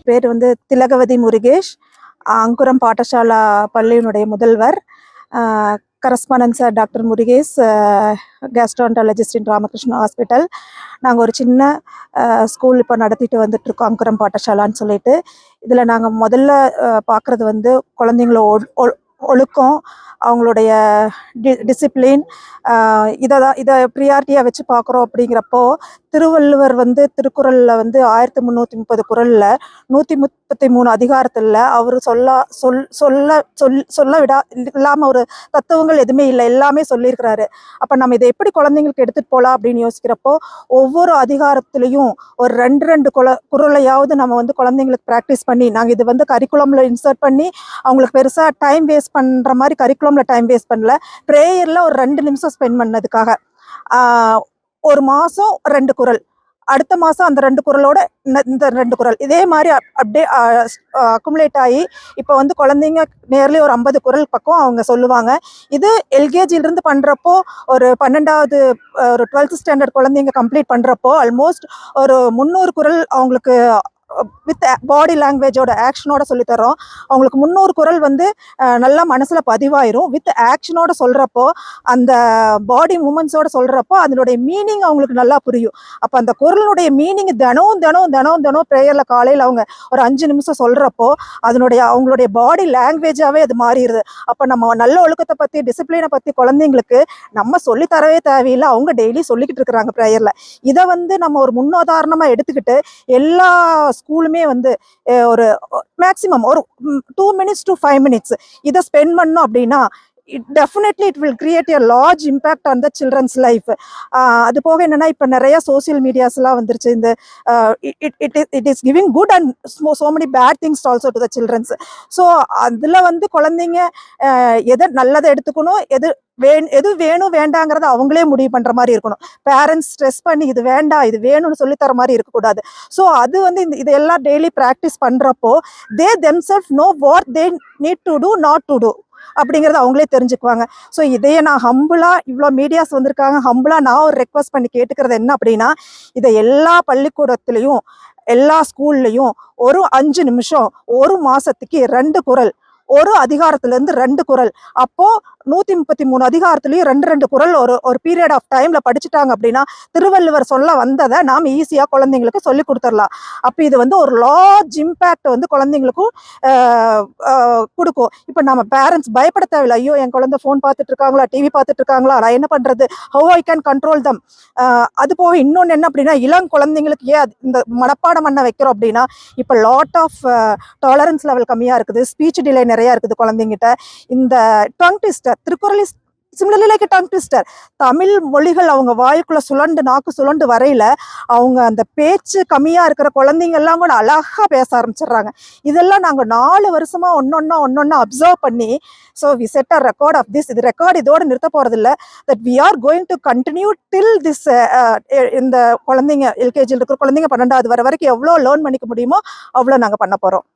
பேர் வந்து திலகவதி முருகேஷ். அங்குரம் பாட்டசாலா பள்ளியினுடைய முதல்வர். கரஸ்பாண்டன்ட் சார் டாக்டர் முருகேஷ், கேஸ்ட்ரான்டாலஜிஸ்ட் இன் ராமகிருஷ்ணா ஹாஸ்பிட்டல். நாங்கள் ஒரு சின்ன ஸ்கூல் இப்போ நடத்திட்டு வந்துட்டுருக்கோம், அங்குரம் பாட்டசாலான்னு சொல்லிட்டு. இதில் நாங்கள் முதல்ல பார்க்குறது வந்து குழந்தைங்கள ஒழுக்கம், அவங்களுடைய டிசிப்ளின், இதை ப்ரியாரிட்டியாக வச்சு பார்க்குறோம். அப்படிங்கிறப்போ திருவள்ளுவர் வந்து திருக்குறளில் வந்து 1330 குறளில் 133 அதிகாரத்தில் அவர் சொல்ல இல்லாமல் ஒரு தத்துவங்கள் எதுவுமே இல்லை, எல்லாமே சொல்லியிருக்கிறாரு. அப்போ நம்ம இதை எப்படி குழந்தைங்களுக்கு எடுத்துகிட்டு போகலாம் அப்படின்னு யோசிக்கிறப்போ ஒவ்வொரு அதிகாரத்துலேயும் ஒரு 2 குறளையாவது நம்ம வந்து குழந்தைங்களுக்கு ப்ராக்டிஸ் பண்ணி, நாங்கள் இது வந்து கரிக்குலமில் இன்சர்ட் பண்ணி அவங்களுக்கு பெருசாக டைம் வேஸ்ட் பண்ணுற மாதிரி கரிக்குலமில் டைம் வேஸ்ட் பண்ணல. ப்ரேயரில் ஒரு 2 நிமிஷம் ஸ்பெண்ட் பண்ணதுக்காக ஒரு மாதம் 2 குறள், அடுத்த மாதம் அந்த 2 குறளோட இந்த 2 குறள், இதே மாதிரி அப்படியே அக்குமுலேட் ஆகி இப்போ வந்து குழந்தைங்க நேர்லி ஒரு 50 குறள் பக்கம் அவங்க சொல்லுவாங்க. இது எல்கேஜிலிருந்து பண்ணுறப்போ ஒரு 12வது ஒரு 12th ஸ்டாண்டர்ட் குழந்தைங்க கம்ப்ளீட் பண்ணுறப்போ ஆல்மோஸ்ட் ஒரு 300 குறள் அவங்களுக்கு வித் பாடி லாங்குவேஜோட ஆக்ஷனோட சொல்லித்தரோம். அவங்களுக்கு 300 குறள் வந்து நல்லா மனசில் பதிவாயிரும். வித் ஆக்ஷனோட சொல்கிறப்போ, அந்த பாடி மூமெண்ட்ஸோட சொல்கிறப்போ அதனுடைய மீனிங் அவங்களுக்கு நல்லா புரியும். அப்போ அந்த குறளுடைய மீனிங் தினம் ப்ரேயரில் காலையில் அவங்க ஒரு 5 நிமிஷம் சொல்கிறப்போ அவங்களுடைய பாடி லாங்குவேஜாகவே அது மாறிடுது. அப்போ நம்ம நல்ல ஒழுக்கத்தை பற்றி, டிசிப்ளினை பற்றி குழந்தைங்களுக்கு நம்ம சொல்லித்தரவே தேவையில்லை, அவங்க டெய்லி சொல்லிக்கிட்டு இருக்கிறாங்க ப்ரேயரில். இதை வந்து நம்ம ஒரு முன்னுதாரணமாக எடுத்துக்கிட்டு எல்லா ஸ்கூலுமே வந்து ஒரு மேக்ஸிமம் ஒரு 2 minutes to 5 minutes இதை ஸ்பெண்ட் பண்ணோம் அப்படின்னா definitely it will create a large impact on the children's life. அது போக என்னன்னா, இப்போ நிறைய சோசியல் மீடியாஸ்லாம் வந்துருச்சு. இந்த it is giving good and so many bad things also to the children. So அதில் வந்து குழந்தைங்க எதை நல்லதை எடுத்துக்கணும், எது வேணும் வேண்டாங்கிறத அவங்களே முடிவு பண்ணுற மாதிரி இருக்கணும். பேரண்ட்ஸ் ஸ்ட்ரெஸ் பண்ணி இது வேண்டாம் இது வேணும்னு சொல்லித்தர மாதிரி இருக்கக்கூடாது. ஸோ அது வந்து இதெல்லாம் டெய்லி ப்ராக்டிஸ் பண்ணுறப்போ they themselves know what they need to do, not to do அப்படிங்கிறத அவங்களே தெரிஞ்சுக்குவாங்க. ஸோ இதையே நான் ஹம்பிளாக, இவ்வளோ மீடியாஸ் வந்திருக்காங்க, ஹம்பிளாக நான் ஒரு ரெக்வஸ்ட் பண்ணி கேட்டுக்கிறது என்ன அப்படின்னா, இதை எல்லா பள்ளிக்கூடத்துலேயும் எல்லா ஸ்கூல்லையும் ஒரு 5 நிமிஷம் ஒரு மாதத்துக்கு 2 குறள், ஒரு அதிகாரத்திலேருந்து 2 குறள், அப்போது 133 அதிகாரத்துலேயும் 2 குறள் ஒரு பீரியட் ஆஃப் டைமில் படிச்சுட்டாங்க அப்படின்னா திருவள்ளுவர் சொல்ல வந்ததை நாம் ஈஸியாக குழந்தைங்களுக்கு சொல்லி கொடுத்துடலாம். அப்போ இது வந்து ஒரு லார்ஜ் இம்பேக்ட் வந்து குழந்தைங்களுக்கும் கொடுக்கும். இப்போ நம்ம பேரண்ட்ஸ் பயப்பட தேவையில்லை, ஐயோ என் குழந்தை ஃபோன் பார்த்துட்டு இருக்காங்களா, டிவி பார்த்துட்டு இருக்காங்களா, நான் என்ன பண்ணுறது, ஹவ் ஐ கேன் கண்ட்ரோல் தம். அது போக இன்னொன்று என்ன அப்படின்னா, இளம் குழந்தைங்களுக்கு ஏன் இந்த மனப்பாடம் பண்ண வைக்கிறோம் அப்படின்னா, இப்போ லாட் ஆஃப் டாலரன்ஸ் லெவல் கம்மியாக இருக்குது, ஸ்பீச் டிலே நிறையா இருக்குது குழந்தைங்கிட்ட. இந்த tongue twister, Thirukkural is similarly like tongue twister. Tamil மொழிகள் அவங்க வாய்க்குள்ள நாக்கு சுழண்டு வரையில அவங்க அந்த பேச்சு கம்மியாக இருக்கிற குழந்தைங்க எல்லாம் கூட அழகாக பேச ஆரம்பிச்சிடுறாங்க. இதெல்லாம் நாங்கள் 4 வருஷமா ஒன்னொன்னா அப்சர்வ் பண்ணி, so we set a record of this. இது ரெக்கார்டு இதோடு நிறுத்த போகிறதில்ல, that we are going to continue till this. இந்த குழந்தைங்க எல்கேஜியில் இருக்கிற குழந்தைங்க 12வது வர வரைக்கும் எவ்வளோ லேர்ன் பண்ணிக்க முடியுமோ அவ்வளோ நாங்கள் பண்ண போகிறோம்.